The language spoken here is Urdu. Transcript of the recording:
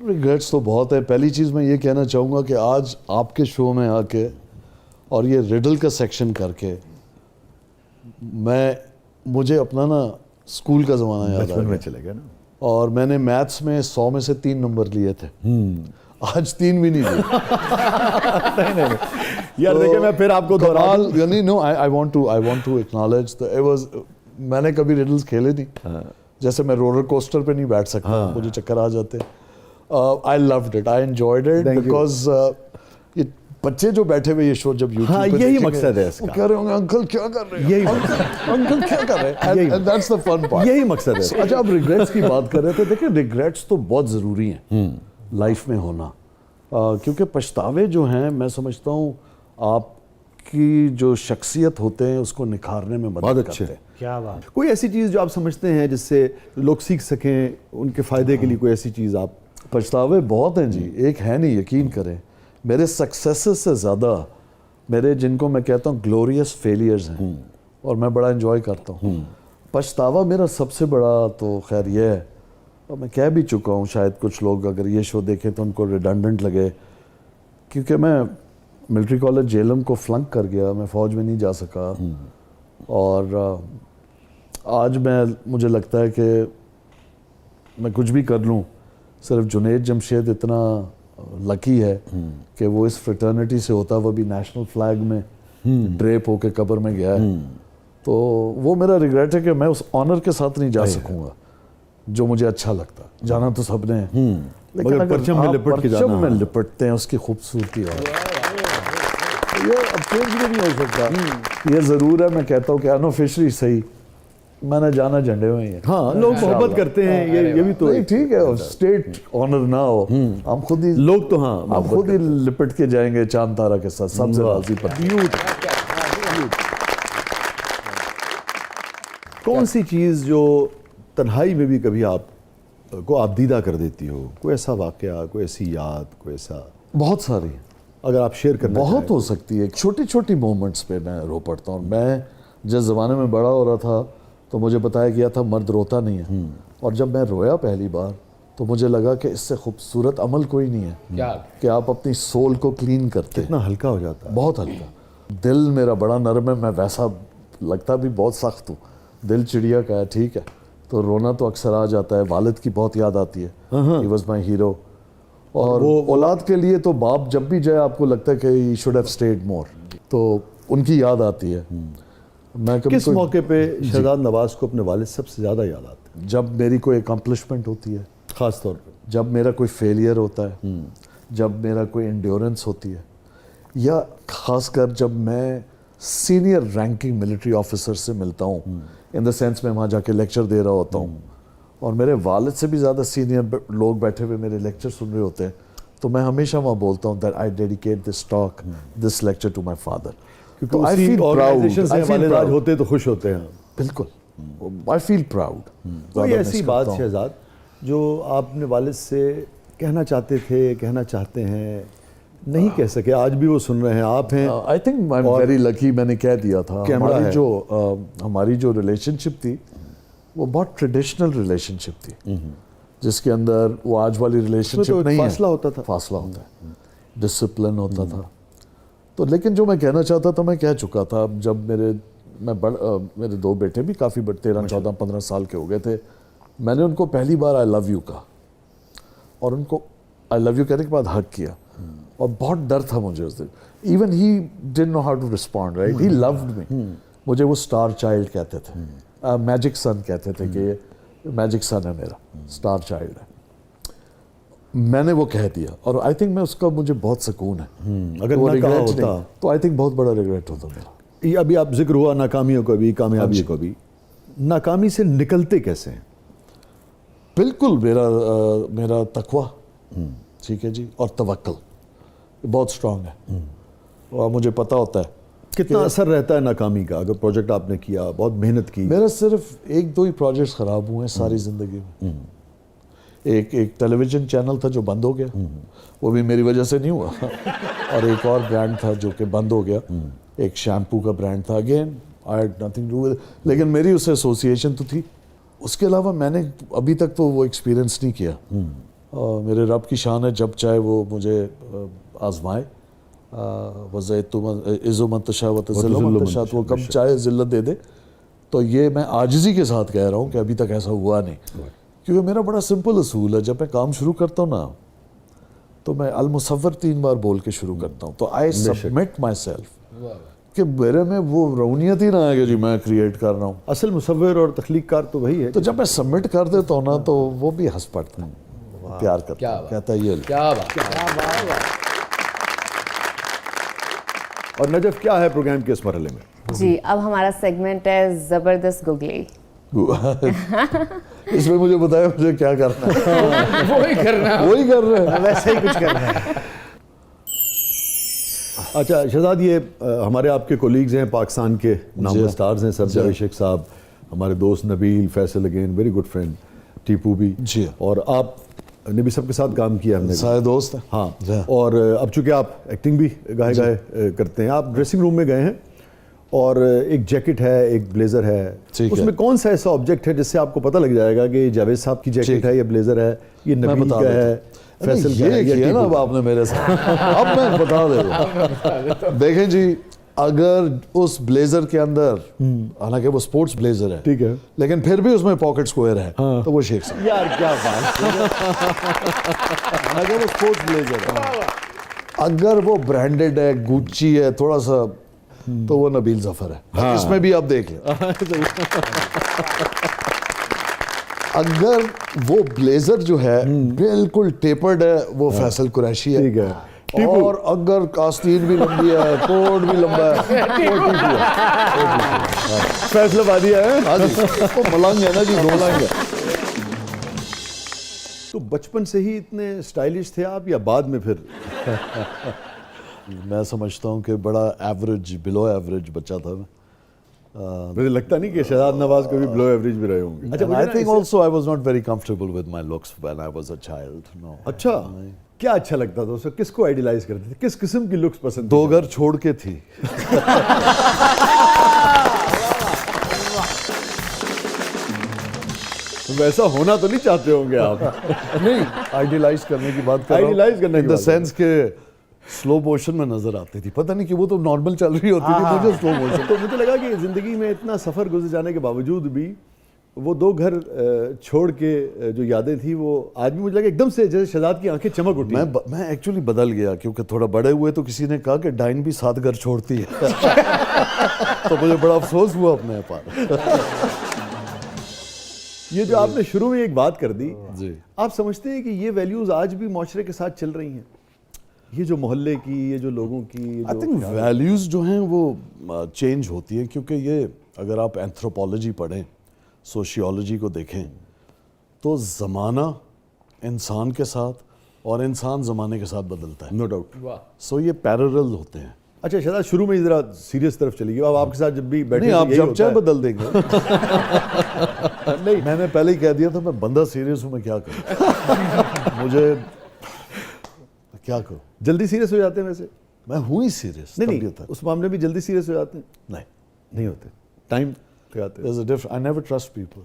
ریگریٹس تو بہت ہے. پہلی چیز میں یہ کہنا چاہوں گا کہ آج آپ کے شو میں آ کے اور یہ ریڈل کا سیکشن کر کے مجھے اپنا نا اسکول کا زمانہ یاد آ میں گیا. چلے گیا نا. اور میں نے میتھس میں 100 میں سے 3 نمبر لیے تھے, آج 3 بھی نہیں لیے. نہیں یار دیکھیں میں پھر آپ کو دوہرا دوں. یعنی نو آئی وانٹ ٹو ایکنالج میں نے کبھی ریڈلز کھیلے نہیں. جیسے میں رولر کوسٹر پہ نہیں بیٹھ سکتا, مجھے چکر آ جاتے. I loved it, I enjoyed it because یہ بچے جو بیٹھے ہوئے یہ شو جب یوٹیوب پہ یہی مقصد ہے اس کا. وہ کہہ رہے ہوں گے انکل کیا کر رہے ہیں, انکل کیا کر رہے ہیں, and that's the fun part. یہی مقصد ہے. اچھا اب ریگریٹس کی بات کر رہے تھے, دیکھیں ریگریٹس تو بہت ضروری ہیں لائف میں ہونا, کیونکہ پچھتاوے جو ہیں میں سمجھتا ہوں آپ کی جو شخصیت ہوتے ہیں اس کو نکھارنے میں مدد کرتے ہیں. کیا بات. کوئی ایسی چیز جو آپ سمجھتے ہیں جس سے لوگ سیکھ سکیں, ان کے فائدے کے لیے کوئی ایسی چیز آپ. پچھتاوے بہت ہیں جی, ایک ہے نہیں, یقین کریں میرے سکسیسز سے زیادہ میرے جن کو میں کہتا ہوں گلوریس فیلیئرز ہیں اور میں بڑا انجوائے کرتا ہوں. پچھتاوا میرا سب سے بڑا تو خیر یہ ہے, اور میں کہہ بھی چکا ہوں, شاید کچھ لوگ اگر یہ شو دیکھیں تو ان کو ریڈنڈنٹ لگے, کیونکہ میں ملٹری کالج جیلم کو فلنک کر گیا, میں فوج میں نہیں جا سکا. اور آج مجھے لگتا ہے کہ میں کچھ بھی کر لوں, صرف جنید جمشید اتنا لکی ہے کہ وہ اس فریٹرنٹی سے ہوتا, وہ بھی نیشنل فلیگ میں ڈریپ ہو کے قبر میں گیا ہے. تو وہ میرا ریگریٹ ہے کہ میں اس آنر کے ساتھ نہیں جا سکوں گا جو مجھے اچھا لگتا. جانا تو سب نے ہے, لیکن اگر پرچم میں لپٹ کے جانا, پرچم میں لپٹتے ہیں اس کی خوبصورتی ہے, یہ اب چینج بھی نہیں ہو سکتا. یہ ضرور ہے, میں کہتا ہوں کہ انآفیشلی صحیح میں نے جانا جھنڈے میں ہی ہے. ہاں لوگ محبت کرتے ہیں, یہ بھی تو ٹھیک ہے, اسٹیٹ آنر نہ ہو, ہم خود ہی لوگ تو ہاں ہم خود ہی لپٹ کے جائیں گے چاند تارا کے ساتھ, سب سے راضی پر. کون سی چیز جو تنہائی میں بھی کبھی آپ کو آپ دیدہ کر دیتی ہو, کوئی ایسا واقعہ, کوئی ایسی یاد, کوئی ایسا. بہت ساری اگر آپ شیئر کرنا بہت ہو سکتی ہے. چھوٹی چھوٹی مومنٹس پہ میں رو پڑتا ہوں. میں جس زمانے میں بڑا ہو رہا تھا تو مجھے بتایا گیا تھا مرد روتا نہیں ہے, اور جب میں رویا پہلی بار تو مجھے لگا کہ اس سے خوبصورت عمل کوئی نہیں ہے کہ آپ اپنی سول کو کلین کرتے. اتنا ہلکا ہو جاتا ہے. بہت ہلکا. دل میرا بڑا نرم ہے, میں ویسا لگتا بھی بہت سخت ہوں. دل چڑیا کا ہے, ٹھیک ہے, تو رونا تو اکثر آ جاتا ہے. والد کی بہت یاد آتی ہے, ہی واز مائی ہیرو. اور اولاد کے لیے تو باپ جب بھی جائے آپ کو لگتا ہے کہ ہی شوڈ ہیو اسٹیڈ مور, تو ان کی یاد آتی ہے. میں کس موقع پہ شہزاد نواز کو اپنے والد سب سے زیادہ یاد آتے ہیں؟ جب میری کوئی اکمپلشمنٹ ہوتی ہے, خاص طور پہ جب میرا کوئی فیلئر ہوتا ہے, جب میرا کوئی انڈیورنس ہوتی ہے, یا خاص کر جب میں سینئر رینکنگ ملٹری آفیسر سے ملتا ہوں, ان دا سینس میں وہاں جا کے لیکچر دے رہا ہوتا ہوں اور میرے والد سے بھی زیادہ سینئر لوگ بیٹھے ہوئے میرے لیکچر سن رہے ہوتے ہیں, تو میں ہمیشہ وہاں بولتا ہوں that I dedicate this talk, this lecture to my father. کیونکہ اسی آرگنائزیشن سے والد ہوتے تو خوش ہوتے ہیں. بالکل, آئی فیل پراؤڈ. کوئی ایسی بات شہزاد جو آپ اپنے والد سے کہنا چاہتے تھے, کہنا چاہتے ہیں, نہیں کہہ سکے, آج بھی وہ سن رہے ہیں, آپ ہیں. I think I am very lucky, میں نے کہہ دیا تھا. ہماری جو ریلیشن شپ تھی وہ بہت ٹریڈیشنل ریلیشن شپ تھی, جس کے اندر وہ آج والی ریلیشن شپ نہیں ہے. فاصلہ ہوتا تھا, فاصلہ ہوتا ہے, ڈسپلن ہوتا تھا. تو لیکن جو میں کہنا چاہتا تھا میں کہہ چکا تھا. جب میرے 2 بیٹے بھی کافی 13, 14, 15 سال کے ہو گئے تھے, میں نے ان کو پہلی بار آئی لو یو کہا, اور ان کو آئی لو یو کہنے کے بعد ہگ کیا, اور بہت ڈر تھا مجھے اس دن. Even he didn't know how to respond, right, he loved me. مجھے وہ اسٹار چائلڈ کہتے تھے, میجک سن کہتے تھے کہ یہ میجک سن ہے میرا, اسٹار چائلڈ ہے. میں نے وہ کہہ دیا, اور آئی تھنک میں اس کا مجھے بہت سکون ہے. اگر وہ ریگریٹ ہوتا تو آئی تھنک بہت بڑا ریگریٹ ہوتا میرا. ابھی آپ ذکر ہوا ناکامیوں کو بھی, کامیابی کو بھی, ناکامی سے نکلتے کیسے ہیں؟ بالکل میرا تقویٰ, ٹھیک ہے جی, اور توکل بہت اسٹرانگ ہے, اور مجھے پتہ ہوتا ہے کتنا اثر رہتا ہے ناکامی کا. اگر پروجیکٹ آپ نے کیا, بہت محنت کی. میرا صرف 1-2 ہی پروجیکٹس خراب ہوئے ہیں ساری زندگی میں. ایک ٹیلی ویژن چینل تھا جو بند ہو گیا, وہ بھی میری وجہ سے نہیں ہوا, اور ایک اور برانڈ تھا جو کہ بند ہو گیا, ایک شیمپو کا برانڈ تھا. Again I had nothing to with, لیکن میری اس سے ایسوسیشن تو تھی. اس کے علاوہ میں نے ابھی تک تو وہ ایکسپیرینس نہیں کیا میرے رب کی شان ہے جب چاہے وہ مجھے آزمائے. وَزَيْتُ عِزُّ مَن تَشَاءُ وَتُذِلُّ مَن تَشَاءُ, وہ کب چاہے ذلت دے دے. تو یہ میں عاجزی کے ساتھ کہہ رہا ہوں کہ ابھی تک ایسا ہوا نہیں, کیونکہ میرا بڑا سمپل اصول ہے, جب میں کام شروع کرتا ہوں نا تو میں المصور 3 بار بول کے شروع کرتا ہوں. تو آئی سبمٹ مائی سیلف کہ میرے میں وہ رونیت ہی نہ ہے کہ جی میں کریٹ کر رہا ہوں. اصل مصور اور تخلیق کار تو وہی ہے. تو جب میں سبمٹ کر دیتا ہوں نا تو وہ بھی ہنس پڑتا ہے, پیار کرتا ہے, کہتا ہے یہ کیا بات. اور نجف کیا ہے پروگرام کے اس مرحلے میں؟ جی اب ہمارا سیگمنٹ ہے زبردست گگلی. اس میں مجھے بتایا مجھے کیا کرنا ہے. وہی کرنا ہے, وہی کر رہے ہیں. ویسے ہی کچھ کرنا ہے. اچھا شہزاد, یہ ہمارے آپ کے کولیگز ہیں پاکستان کے نامور سٹارز ہیں, سرجا عشق صاحب, ہمارے دوست Nabeel, Faisal again very good friend, Tipu بھی, جی, اور آپ نے بھی سب کے ساتھ کام کیا ہم نے, سارے دوست ہیں. ہاں, اور اب چونکہ آپ ایکٹنگ بھی گاہے کرتے ہیں, آپ ڈریسنگ روم میں گئے ہیں اور ایک جیکٹ ہے, ایک بلیزر ہے, اس میں کون سا ایسا آبجیکٹ ہے جس سے آپ کو پتہ لگ جائے گا کہ جاوید صاحب کی جیکٹ ہے, یہ بلیزر ہے, یہ نبیل کا ہے, فیصل کا ہے, یہ کیا نا اب آپ نے میرے ساتھ, اب میں بتا دے رہا ہوں. دیکھیں جی, اگر اس بلیزر کے اندر, حالانکہ وہ سپورٹس بلیزر ہے, ٹھیک ہے, لیکن پھر بھی اس میں پاکٹ سکوئر ہے, تو وہ شیخ صاحب. یار کیا بات ہے, حالانکہ وہ سپورٹس بلیزر ہے. اگر وہ برانڈڈ ہے, گوچی ہے تھوڑا سا, تو وہ نبیل ظفر ہے. اس میں بھی آپ دیکھ لیں. اگر وہ بلیزر جو ہے بالکل ٹیپرڈ ہے, وہ فیصل قریشی ہے. ٹھیک ہے, اور اگر آستین بھی لمبی ہے, کوٹ بھی لمبا ہے, وہ ٹیپو ہے. فیصلہ بادی ہے. ہاں جی, وہ ملنگ ہے نا جی, دو ملنگ ہے. تو بچپن سے ہی اتنے اسٹائلش تھے آپ یا بعد میں پھر؟ میں سمجھتا ہوں کہ بڑا ایوریج, بلو ایوریج بچہ تھا میں. مجھے لگتا نہیں کہ شہزاد نواز کبھی بلو ایوریج بھی رہے ہوں گے. And I think also I was not very comfortable with my looks when I was a child. No. اچھا, کیا اچھا لگتا تھا اسے, کس کو آئیڈیلائز کرتے تھے, کس قسم کی لکس پسند؟ 2 گھر چھوڑ کے تھی. ویسا ہونا تو نہیں چاہتے ہوں گے آپ؟ نہیں, آئیڈیلائز کرنے کی بات کر رہا ہوں. آئیڈیلائز کرنے کی in the sense کہ سلو موشن میں نظر آتی تھی, پتہ نہیں کہ وہ تو نارمل چل رہی ہوتی تھی, مجھے سلو موشن. تو مجھے لگا کہ زندگی میں اتنا سفر گزر جانے کے باوجود بھی وہ 2 گھر چھوڑ کے جو یادیں تھیں, وہ آج بھی مجھے لگا ایک دم سے جیسے شہزاد کی آنکھیں چمک اٹھی. میں ایکچولی بدل گیا, کیونکہ تھوڑا بڑے ہوئے تو کسی نے کہا کہ ڈائن بھی 7 گھر چھوڑتی ہے. تو مجھے بڑا افسوس ہوا اپنے پر. یہ جو آپ نے شروع میں ایک بات کر دی, جی, آپ سمجھتے ہیں کہ یہ ویلیوز آج بھی معاشرے کے ساتھ چل رہی ہیں, یہ جو محلے کی, یہ جو لوگوں کی, آئی تھنک ویلیوز جو ہیں وہ چینج ہوتی ہیں, کیونکہ یہ اگر آپ اینتھروپولوجی پڑھیں, سوشیولوجی کو دیکھیں, تو زمانہ انسان کے ساتھ اور انسان زمانے کے ساتھ بدلتا ہے. No doubt. سو یہ پیرلل ہوتے ہیں. اچھا شہزاد, شروع میں ذرا سیریس طرف چلیے. اب آپ کے ساتھ جب بھی بیٹھے نہیں, آپ جب چاہے بدل دیں گے. نہیں, میں نے پہلے ہی کہہ دیا تھا میں بندہ سیریس ہوں, میں کیا کروں, مجھے کیا کروں. جلدی سیریس ہو جاتے ہیں ویسے؟ میں ہوں ہی سیریس. نہیں, اس معاملے میں جلدی سیریس ہو جاتے ہیں؟ نہیں نہیں ہوتے, ٹائم لگاتے ہیں. There's a difference. I never trust people.